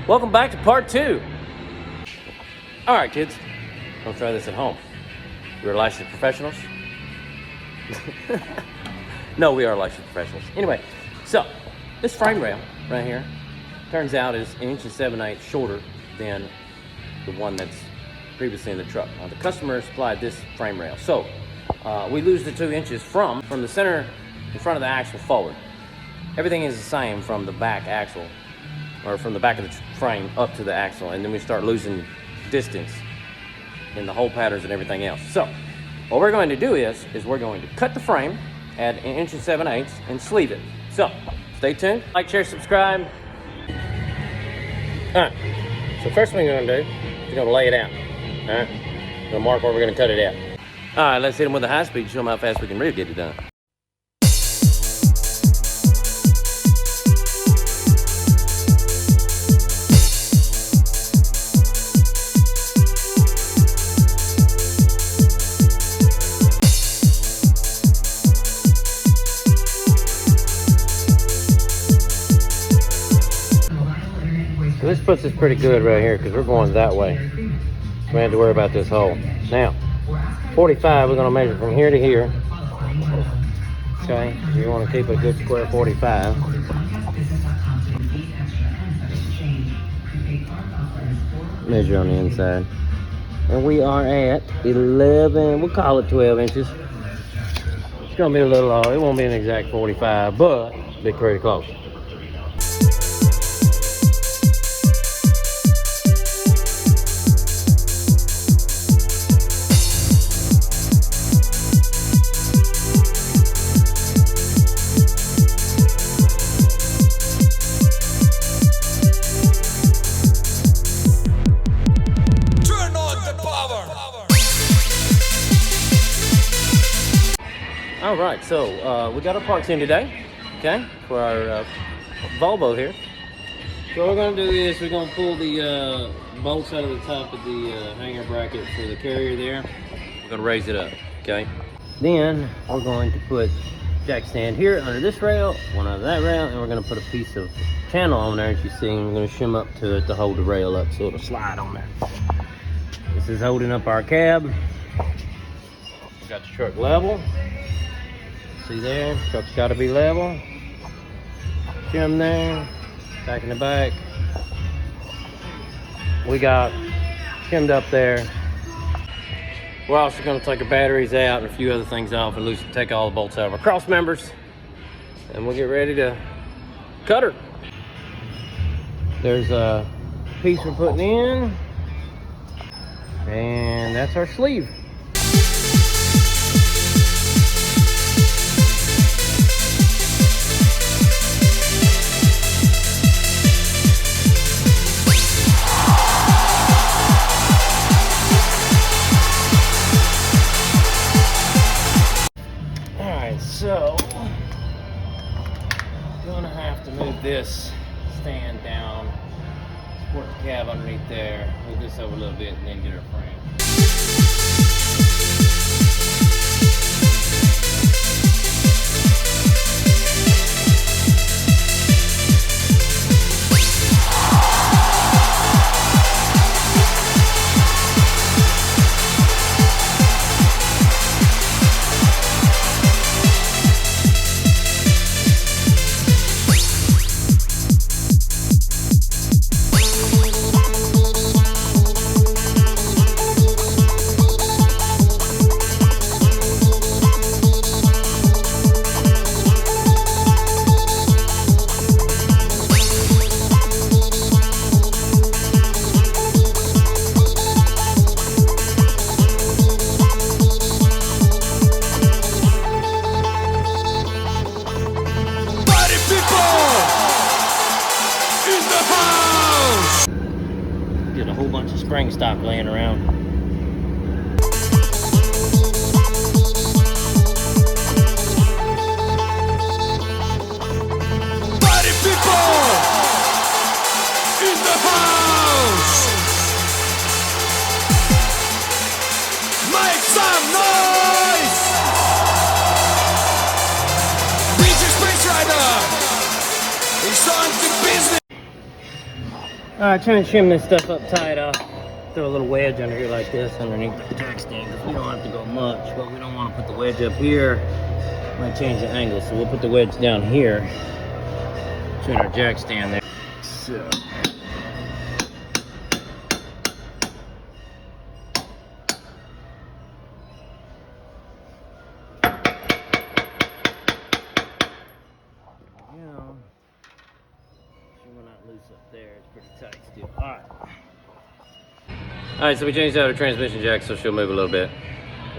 Welcome back to part 2. All right, kids, don't try this at home. We're licensed professionals. No, we are licensed professionals. Anyway, so this frame rail right here turns out is 1.7 inches shorter than the one that's previously in the truck. Now, the customer supplied this frame rail, so we lose the 2 inches from the center in front of the axle forward. Everything is the same from the back axle, or from the back of the frame up to the axle, and then we start losing distance in the hole patterns and everything else. So what we're going to do is we're going to cut the frame at 1.7 inches and sleeve it. So stay tuned, like, share, subscribe. All right, so first thing we're going to do is going to lay it out. All right, we're going to mark where we're going to cut it at. All right, let's hit them with a high speed to show them how fast we can really get it done. So this puts us pretty good right here because we're going that way. So we don't have to worry about this hole. Now, 45, we're going to measure from here to here. Okay, you want to keep a good square 45. Measure on the inside. And we are at 11, we'll call it 12 inches. It's going to be a little low. It won't be an exact 45, but it'll be pretty close. All right, so we got our parts in today, okay, for our Volvo here. So what we're going to do is we're going to pull the bolts out of the top of the hanger bracket for the carrier there. We're going to raise it up, okay. Then we're going to put jack stand here under this rail, one under that rail, and we're going to put a piece of channel on there, as you see, and we're going to shim up to it to hold the rail up so it'll slide on there. This is holding up our cab. We got the truck level. See there, truck's got to be level. Trim there, back in the back. We got trimmed up there. We're also going to take our batteries out and a few other things off and take all the bolts out of our cross members. And we'll get ready to cut her. There's a piece we're putting in. And that's our sleeve. So, gonna have to move this stand down, support the cab underneath there, move this over a little bit, and then get our frame. Get a whole bunch of spring stock laying around. Party people in the house, make some noise. DJ Space Rider is on to business. Alright, trying to trim this stuff up tight. Throw a little wedge under here like this underneath the jack stand because we don't have to go much, but we don't want to put the wedge up here. Might change the angle, so we'll put the wedge down here between our jack stand there. So. Up there, it's pretty tight still. Alright, so we changed out our transmission jack so she'll move a little bit.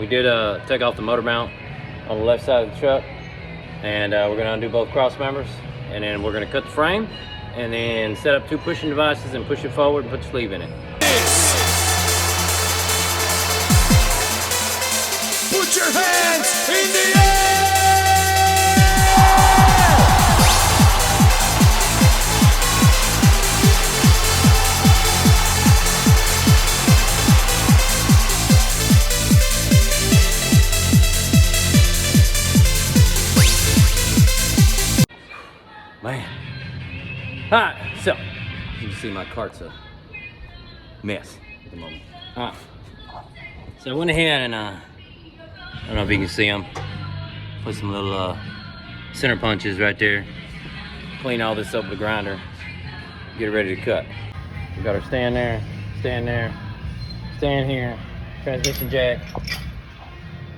We did take off the motor mount on the left side of the truck, and we're going to undo both cross members, and then we're going to cut the frame and then set up 2 pushing devices and push it forward and put the sleeve in it. Put your hands in the air! Man. Alright, so you can see my cart's a mess at the moment. Alright. So I went ahead and I don't know if you can see them. Put some little center punches right there. Clean all this up with a grinder. Get it ready to cut. We got our stand there, stand here, transmission jack.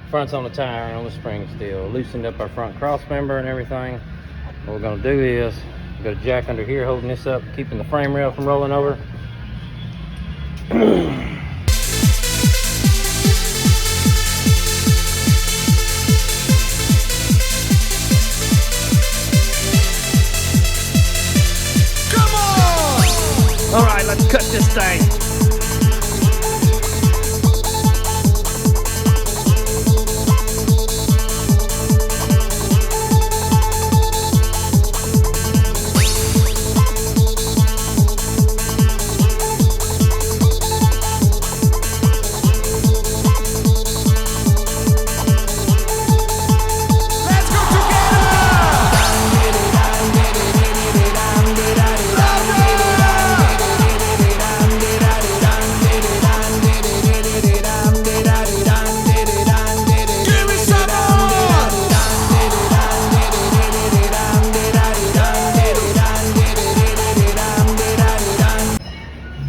Front's on the tire and on the spring still. Loosened up our front cross member and everything. What we're gonna do is, we got a jack under here holding this up, keeping the frame rail from rolling over. Come on! All right, let's cut this thing.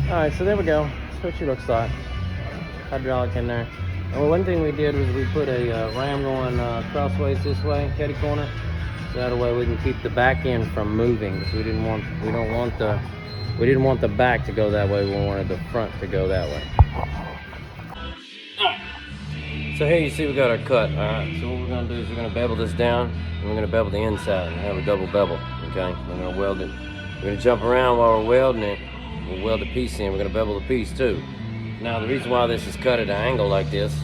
Alright, so there we go. That's what she looks like. Hydraulic in there. And one thing we did was we put a ram going crossways this way, catty corner. So that way we can keep the back end from moving. Because we didn't want the back to go that way. We wanted the front to go that way. Alright. So here you see we got our cut. Alright, so what we're gonna do is we're gonna bevel this down and we're gonna bevel the inside and have a double bevel. Okay, we're gonna weld it. We're gonna jump around while we're welding it. We'll weld the piece in. We're going to bevel the piece too. Now the reason why this is cut at an angle like this,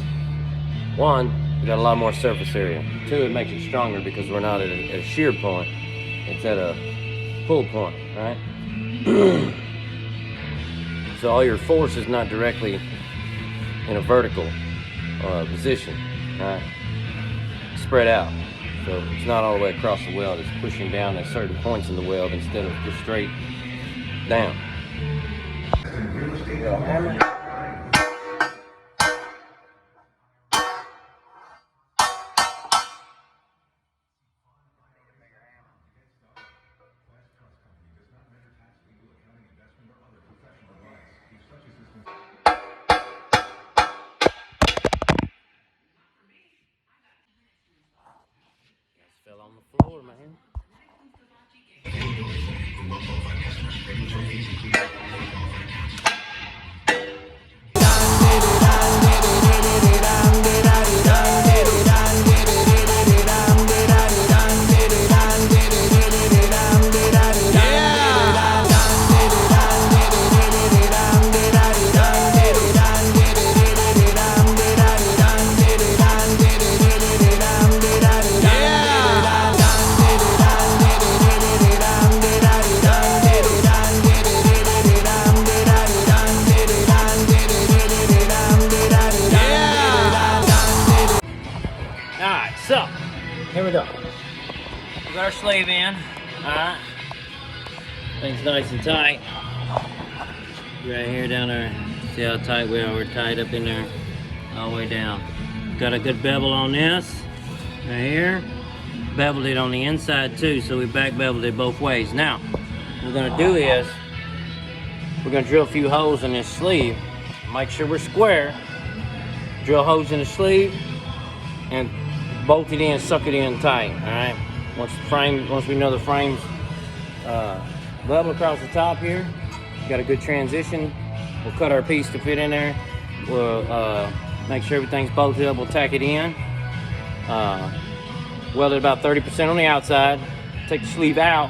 1, we got a lot more surface area. 2, it makes it stronger because we're not at a shear point. It's at a pull point, right? So all your force is not directly in a vertical position, right? Spread out. So it's not all the way across the weld. It's pushing down at certain points in the weld instead of just straight down. Hammer. Fell on the floor, man. So, here we go. We got our sleeve in. Alright. Thing's nice and tight. Right here down there. See how tight we are? We're tied up in there all the way down. Got a good bevel on this right here. Beveled it on the inside too, so we back beveled it both ways. Now, what we're gonna do is we're gonna drill a few holes in this sleeve. Make sure we're square. Drill holes in the sleeve and bolt it in, suck it in tight. All right. Once we know the frame's level across the top here, got a good transition. We'll cut our piece to fit in there. We'll make sure everything's bolted up. We'll tack it in. Weld it about 30% on the outside. Take the sleeve out.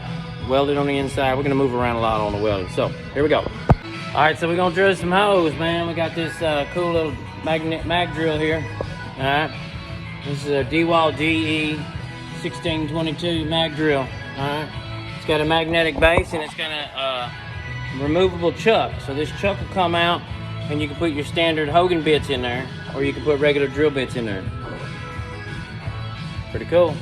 Weld it on the inside. We're gonna move around a lot on the welding. So here we go. All right, so we're gonna drill some holes, man. We got this cool little mag drill here. All right. This is a DeWalt DE 1622 mag drill. All right. It's got a magnetic base and it's got a removable chuck. So this chuck will come out and you can put your standard Hogan bits in there, or you can put regular drill bits in there. Pretty cool.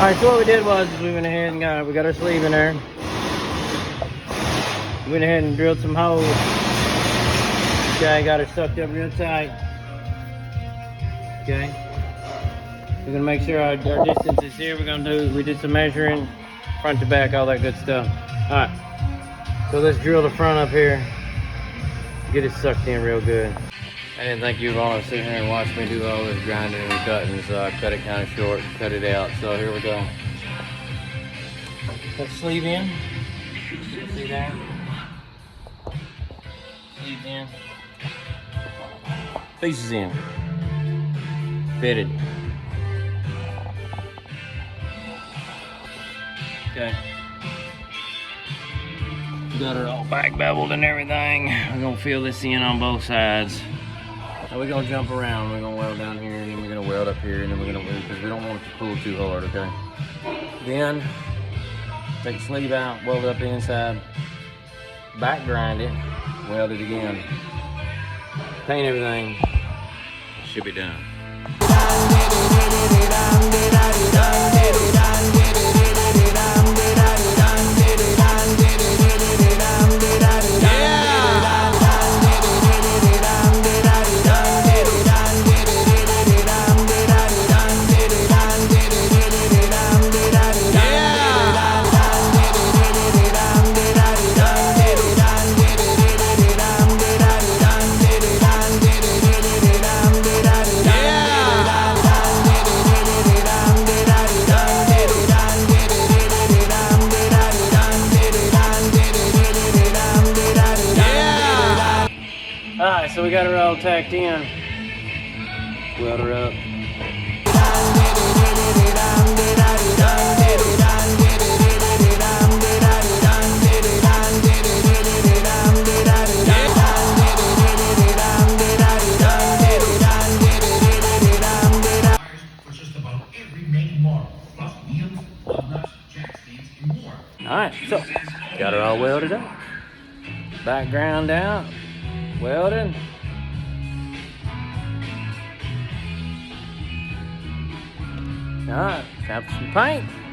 Alright, so what we did was we went ahead and we got our sleeve in there. We went ahead and drilled some holes. Okay, got her sucked up real tight. Okay. We're gonna make sure our distance is here. We did some measuring, front to back, all that good stuff. Alright. So let's drill the front up here. Get it sucked in real good. I didn't think you'd want to sit here and watch me do all this grinding and cutting, so I cut it kind of short, cut it out. So here we go. Put the sleeve in. See that? Sleeve in. Pieces in. Fitted. Okay. Got it all back beveled and everything. We're gonna fill this in on both sides. Now we're gonna jump around. We're gonna weld down here, and then we're gonna weld up here, and then we're gonna weld, because we don't want it to pull too hard, okay? Then take the sleeve out, weld it up the inside, back grind it, weld it again, paint everything. Should be done. Alright, so we got her all tacked in. Weld her up. Alright, so got her all welded up. Background out. Welded. Alright, time for some paint.